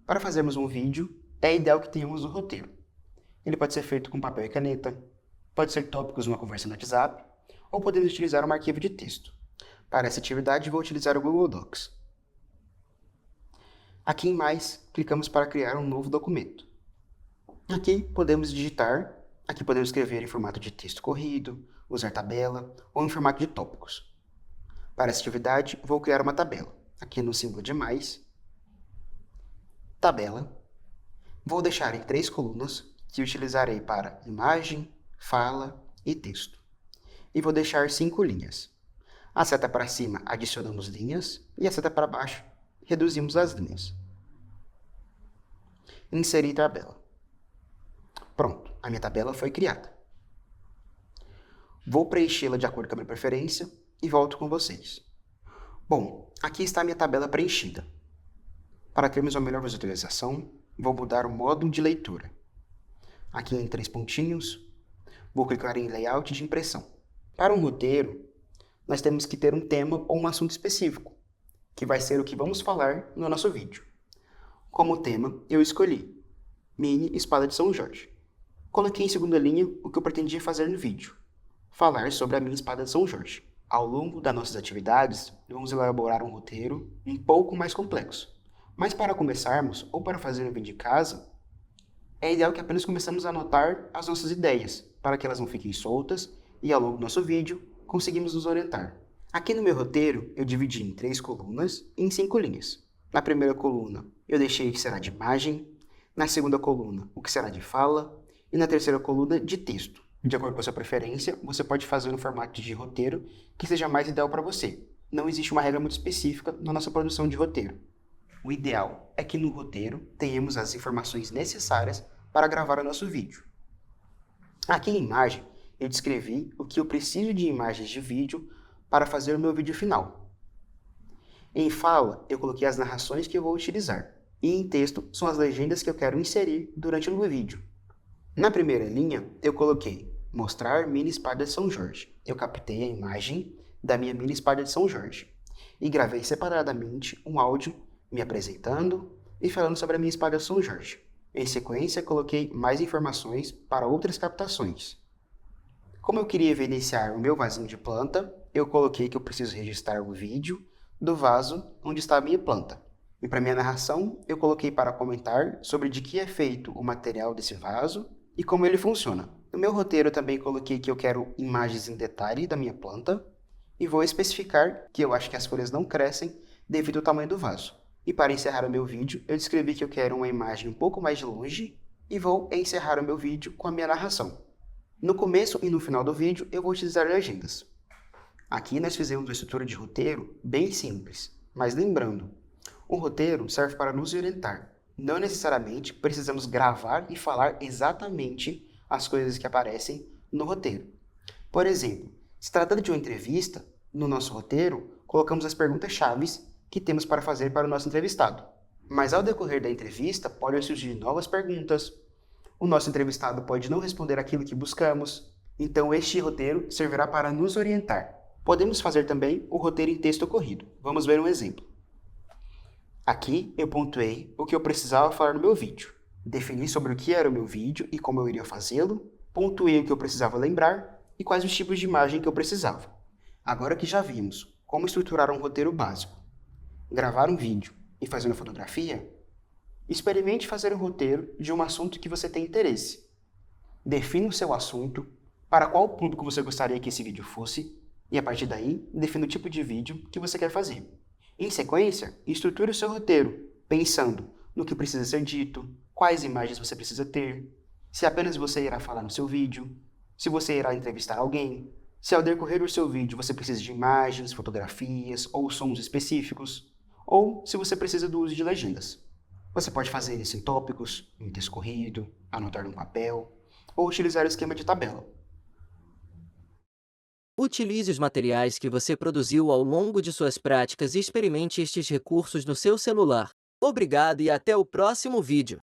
Para fazermos um vídeo, é ideal que tenhamos um roteiro. Ele pode ser feito com papel e caneta, pode ser tópicos numa conversa no WhatsApp, ou podemos utilizar um arquivo de texto. Para essa atividade, vou utilizar o Google Docs. Aqui em Mais, clicamos para criar um novo documento. Aqui podemos digitar, aqui podemos escrever em formato de texto corrido, usar tabela ou em formato de tópicos. Para essa atividade, vou criar uma tabela. Aqui no símbolo de mais, tabela. Vou deixar em 3 colunas, que utilizarei para imagem, fala e texto. E vou deixar 5 linhas. A seta para cima adicionamos linhas e a seta para baixo reduzimos as linhas. Inserir tabela. Pronto, a minha tabela foi criada. Vou preenchê-la de acordo com a minha preferência e volto com vocês. Bom, aqui está a minha tabela preenchida. Para termos uma melhor visualização, vou mudar o modo de leitura. Aqui em 3 pontinhos, vou clicar em Layout de impressão. Para um roteiro, nós temos que ter um tema ou um assunto específico, que vai ser o que vamos falar no nosso vídeo. Como tema, eu escolhi Mini Espada de São Jorge. Coloquei em segunda linha o que eu pretendia fazer no vídeo, falar sobre a minha espada de São Jorge. Ao longo das nossas atividades, vamos elaborar um roteiro um pouco mais complexo. Mas para começarmos, ou para fazer um vídeo de casa, é ideal que apenas começamos a anotar as nossas ideias, para que elas não fiquem soltas e ao longo do nosso vídeo conseguimos nos orientar. Aqui no meu roteiro, eu dividi em 3 colunas e em 5 linhas. Na primeira coluna, eu deixei o que será de imagem, na segunda coluna, o que será de fala, e na terceira coluna, de texto. De acordo com a sua preferência, você pode fazer no formato de roteiro que seja mais ideal para você. Não existe uma regra muito específica na nossa produção de roteiro. O ideal é que no roteiro tenhamos as informações necessárias para gravar o nosso vídeo. Aqui em imagem, eu descrevi o que eu preciso de imagens de vídeo para fazer o meu vídeo final. Em fala, eu coloquei as narrações que eu vou utilizar. E em texto, são as legendas que eu quero inserir durante o meu vídeo. Na primeira linha, eu coloquei mostrar mini espada de São Jorge. Eu captei a imagem da minha mini espada de São Jorge e gravei separadamente um áudio me apresentando e falando sobre a minha espada de São Jorge. Em sequência, coloquei mais informações para outras captações. Como eu queria evidenciar o meu vasinho de planta, eu coloquei que eu preciso registrar o vídeo do vaso onde está a minha planta. E para minha narração, eu coloquei para comentar sobre de que é feito o material desse vaso e como ele funciona. No meu roteiro eu também coloquei que eu quero imagens em detalhe da minha planta e vou especificar que eu acho que as folhas não crescem devido ao tamanho do vaso. E para encerrar o meu vídeo, eu descrevi que eu quero uma imagem um pouco mais de longe e vou encerrar o meu vídeo com a minha narração. No começo e no final do vídeo, eu vou utilizar legendas. Aqui nós fizemos uma estrutura de roteiro bem simples, mas lembrando, um roteiro serve para nos orientar. Não necessariamente precisamos gravar e falar exatamente as coisas que aparecem no roteiro. Por exemplo, se tratando de uma entrevista, no nosso roteiro, colocamos as perguntas-chave que temos para fazer para o nosso entrevistado. Mas ao decorrer da entrevista, podem surgir novas perguntas, o nosso entrevistado pode não responder aquilo que buscamos, então este roteiro servirá para nos orientar. Podemos fazer também o roteiro em texto corrido. Vamos ver um exemplo. Aqui eu pontuei o que eu precisava falar no meu vídeo. Defini sobre o que era o meu vídeo e como eu iria fazê-lo, pontuei o que eu precisava lembrar e quais os tipos de imagem que eu precisava. Agora que já vimos como estruturar um roteiro básico, gravar um vídeo e fazer uma fotografia, experimente fazer um roteiro de um assunto que você tem interesse. Defina o seu assunto, para qual público você gostaria que esse vídeo fosse, e a partir daí, defina o tipo de vídeo que você quer fazer. Em sequência, estruture o seu roteiro, pensando no que precisa ser dito, quais imagens você precisa ter, se apenas você irá falar no seu vídeo, se você irá entrevistar alguém, se ao decorrer do seu vídeo você precisa de imagens, fotografias ou sons específicos, ou se você precisa do uso de legendas. Você pode fazer isso em tópicos, em texto corrido, anotar no papel, ou utilizar o esquema de tabela. Utilize os materiais que você produziu ao longo de suas práticas e experimente estes recursos no seu celular. Obrigado e até o próximo vídeo.